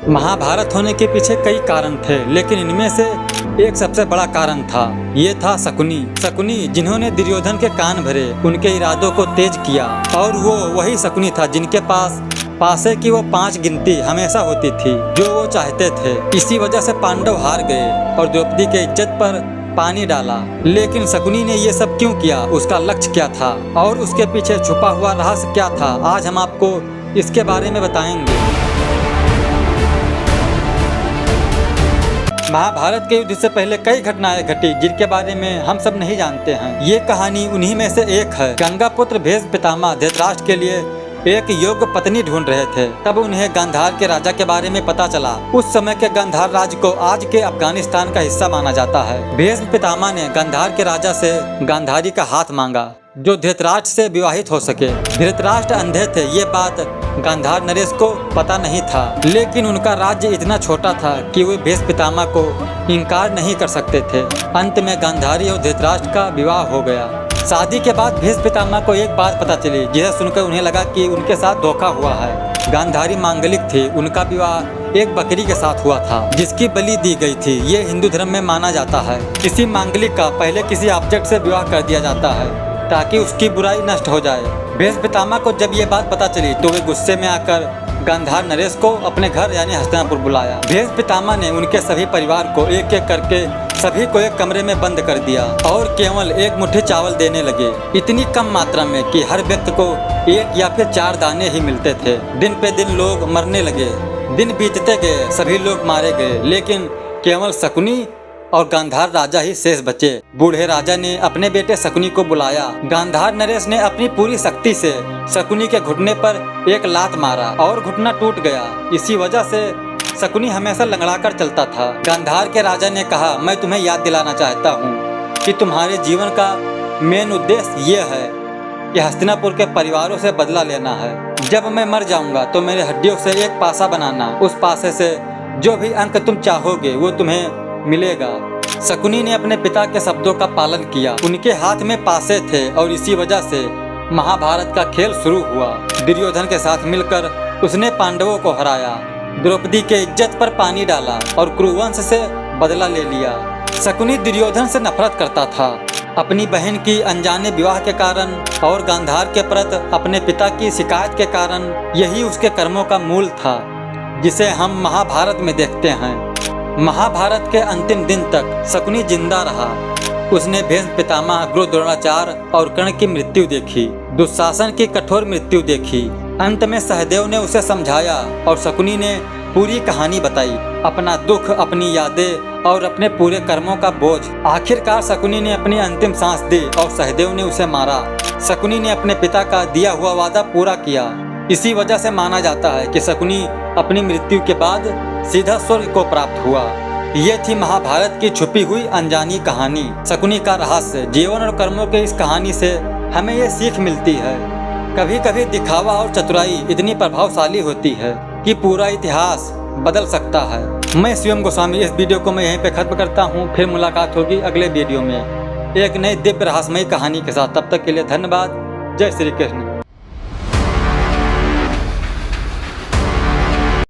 महाभारत होने के पीछे कई कारण थे, लेकिन इनमें से एक सबसे बड़ा कारण था। ये था शकुनी जिन्होंने दुर्योधन के कान भरे, उनके इरादों को तेज किया। और वो वही शकुनी था जिनके पास पासे की वो 5 गिनती हमेशा होती थी जो वो चाहते थे। इसी वजह से पांडव हार गए और द्रौपदी के इज्जत पर पानी डाला। लेकिन शकुनी ने ये सब क्यों किया, उसका लक्ष्य क्या था और उसके पीछे छुपा हुआ रहस्य क्या था, आज हम आपको इसके बारे में बताएंगे। महाभारत के युद्ध से पहले कई घटनाएं घटी जिनके बारे में हम सब नहीं जानते हैं। ये कहानी उन्हीं में से एक है। गंगा पुत्र भीष्म पितामह धृतराष्ट्र के लिए एक योग्य पत्नी ढूंढ रहे थे। तब उन्हें गांधार के राजा के बारे में पता चला। उस समय के गांधार राज्य को आज के अफगानिस्तान का हिस्सा माना जाता है। भीष्म पितामह ने गांधार के राजा से गांधारी का हाथ मांगा जो धृतराष्ट्र से विवाहित हो सके। धृतराष्ट्र अंधे थे, ये बात गांधार नरेश को पता नहीं था, लेकिन उनका राज्य इतना छोटा था कि वे भीष्म पितामह को इनकार नहीं कर सकते थे। अंत में गांधारी और धृतराष्ट्र का विवाह हो गया। शादी के बाद भीष्म पितामह को एक बात पता चली जिसे सुनकर उन्हें लगा कि उनके साथ धोखा हुआ है। गांधारी मांगलिक थी, उनका विवाह एक बकरी के साथ हुआ था जिसकी बलि दी गई थी। ये हिंदू धर्म में माना जाता है। किसी मांगलिक का पहले किसी ऑब्जेक्ट से विवाह कर दिया जाता है ताकि उसकी बुराई नष्ट हो जाए। भीष्म पितामह को जब ये बात पता चली तो वे गुस्से में आकर गांधार नरेश को अपने घर यानी हस्तिनापुर बुलाया। भीष्म पितामह ने उनके सभी परिवार को एक एक करके सभी को एक कमरे में बंद कर दिया और केवल एक मुट्ठी चावल देने लगे, इतनी कम मात्रा में कि हर व्यक्ति को 1 या फिर 4 दाने ही मिलते थे। दिन पे दिन लोग मरने लगे। दिन बीतते गए, सभी लोग मारे गए, लेकिन केवल शकुनी और गांधार राजा ही शेष बचे। बूढ़े राजा ने अपने बेटे शकुनी को बुलाया। गांधार नरेश ने अपनी पूरी शक्ति से शकुनी के घुटने पर एक लात मारा और घुटना टूट गया। इसी वजह से शकुनी हमेशा लंगड़ाकर चलता था। गांधार के राजा ने कहा, मैं तुम्हें याद दिलाना चाहता हूँ कि तुम्हारे जीवन का मेन उद्देश्य ये है कि हस्तिनापुर के परिवारों से बदला लेना है। जब मैं मर जाऊंगा तो मेरे हड्डियों से एक पासा बनाना, उस पासे से जो भी अंक तुम चाहोगे वो तुम्हें मिलेगा। शकुनी ने अपने पिता के शब्दों का पालन किया। उनके हाथ में पासे थे और इसी वजह से महाभारत का खेल शुरू हुआ। दुर्योधन के साथ मिलकर उसने पांडवों को हराया, द्रौपदी के इज्जत पर पानी डाला और कुरुवंश से बदला ले लिया। शकुनी दुर्योधन से नफरत करता था अपनी बहन की अनजाने विवाह के कारण और गांधार के प्रति अपने पिता की शिकायत के कारण। यही उसके कर्मों का मूल था जिसे हम महाभारत में देखते हैं। महाभारत के अंतिम दिन तक शकुनी जिंदा रहा। उसने भीष्म पितामह, गुरु द्रोणाचार्य और कर्ण की मृत्यु देखी, दुशासन की कठोर मृत्यु देखी। अंत में सहदेव ने उसे समझाया और शकुनी ने पूरी कहानी बताई, अपना दुख, अपनी यादें और अपने पूरे कर्मों का बोझ। आखिरकार शकुनी ने अपनी अंतिम सांस दी और सहदेव ने उसे मारा। शकुनी ने अपने पिता का दिया हुआ वादा पूरा किया। इसी वजह से माना जाता है कि शकुनी अपनी मृत्यु के बाद सीधा स्वर्ग को प्राप्त हुआ। ये थी महाभारत की छुपी हुई अनजानी कहानी, शकुनी का रहस्य। जीवन और कर्मों के इस कहानी से हमें ये सीख मिलती है, कभी कभी दिखावा और चतुराई इतनी प्रभावशाली होती है कि पूरा इतिहास बदल सकता है। मैं शिवम गोस्वामी, इस वीडियो को मैं यहीं पे खत्म करता हूँ। फिर मुलाकात होगी अगले वीडियो में एक नई दिव्य रहस्यमयी कहानी के साथ। तब तक के लिए धन्यवाद। जय श्री कृष्ण।